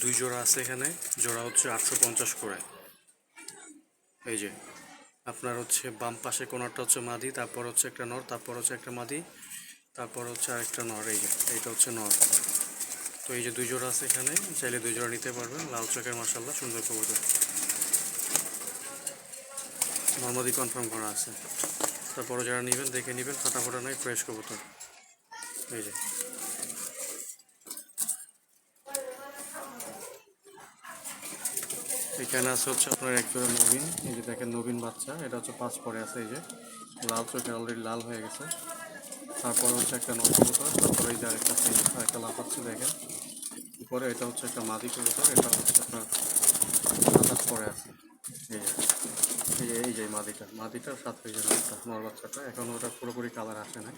দুই জোড়া আছে এখানে, জোড়া হচ্ছে 850 করে। এই যে আপনার হচ্ছে বাম পাশে কোনারটা হচ্ছে মাদি, তারপর হচ্ছে একটা নর, তারপর হচ্ছে একটা মাদি, তারপর হচ্ছে আরেকটা নর। এই যে এইটা হচ্ছে নর। তো এই যে দুই জোড়া আছে এখানে, চাইলে দুই জোড়া নিতে পারবেন। লাল চোখের মাশাআল্লাহ সুন্দর কবুতর, নর্মাদি কনফার্ম করা আছে। তারপরে যারা নেবেন দেখে নেবেন, ফাটা নাই, ফ্রেশ কবুতর। এই যে এখানে আছে হচ্ছে আপনার এক জোড়া নবীন। এই যে দেখেন নবীন বাচ্চা, এটা হচ্ছে 5 পরে আছে। এই যে লাল চোখে অলরেডি লাল হয়ে গেছে। তারপরে হচ্ছে একটা নর কবুতর, তারপরে এই যে আরেকটা লাফাচ্ছে দেখেন উপরে, এটা হচ্ছে একটা মাদি কবুতর, এটা হচ্ছে আপনার 7 পরে আছে। এই যে মাদিটার সাথে এই যে নরটা, নর বাচ্চাটা এখন ওটা পুরোপুরি কালার আসে না,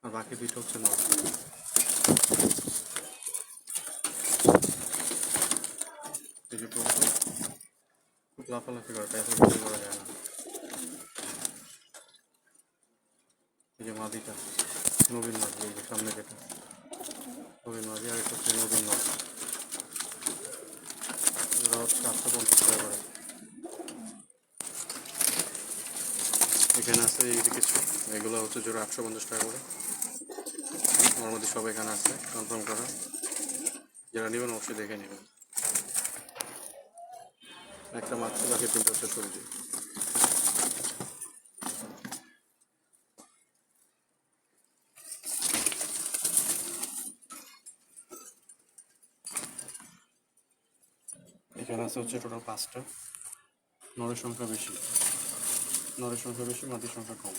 আর বাকি দুইটা হচ্ছে নর। এই যে কবুতর খুব লাফালাফি করে, তাই এখন বিক্রি করা যায় না। এই যে মাদিটা নবীন মাদি, এই যে সামনে যেটা নবীন মাদি, আর এটা হচ্ছে নবীন নর। এরা হচ্ছে 850 টাকা করে। এখানে আছে এই যে কিছু, এগুলো হচ্ছে জোড়া 850 টাকা করে। আমার মধ্যে সব এখানে আছে কনফার্ম করা, যারা নেবেন অবশ্যই দেখে নেবেন। একটা মাছ, বাকি তিনটা হচ্ছে সবজি। এখানে আছে হচ্ছে টোটাল 5টা। নরের সংখ্যা বেশি, মাটির সংখ্যা কম।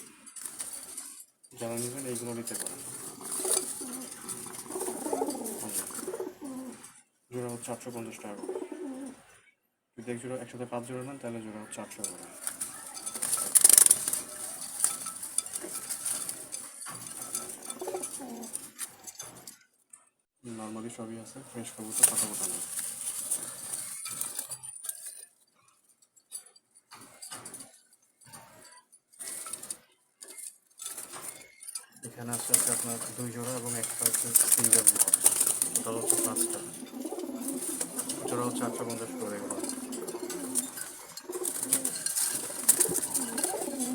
যারা নেবেন এইগুলো নিতে পারেন। জোড়া হচ্ছে 850 টাকা করে। যদি এক জোড়া একসাথে 5 জোড়া নেন তাহলে জোড়া হচ্ছে 800 করে। নর্মালি সবই আছে, ফ্রেশ কবুতর, ফাটা নেই। এখানে আছে আপনার 2 জোড়া এবং একটা হচ্ছে সিঙ্গেল নট, টোটাল হচ্ছে 5টা। জোড়া হচ্ছে 850 করে এগুলো।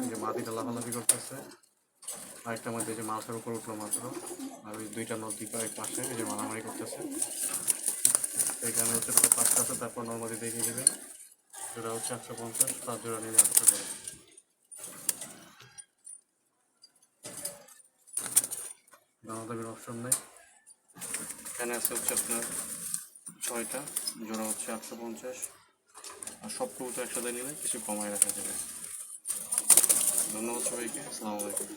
এই যে মাটিটা লাফালাফি করতেছে, আরেকটা মধ্যে যে মাথার উপর উঠলো মাত্র, আর ওই দুইটা নদী এক পাশে এই যে মারামারি করতেছে। এখানে হচ্ছে 5টা আছে, তারপর নর্মালি দেখিয়ে দেবেন। জোড়া হচ্ছে 850, 5 জোড়া নিয়ে 800 করে। দামাদামির অপশন নেই। এখানে আছে হচ্ছে আপনার 6টা, জোড়া হচ্ছে 850, আর সব কবুতর একসাথে নিলে কিছু কমায় রাখা যাবে। ধন্যবাদ সবাইকে, আসসালামু আলাইকুম।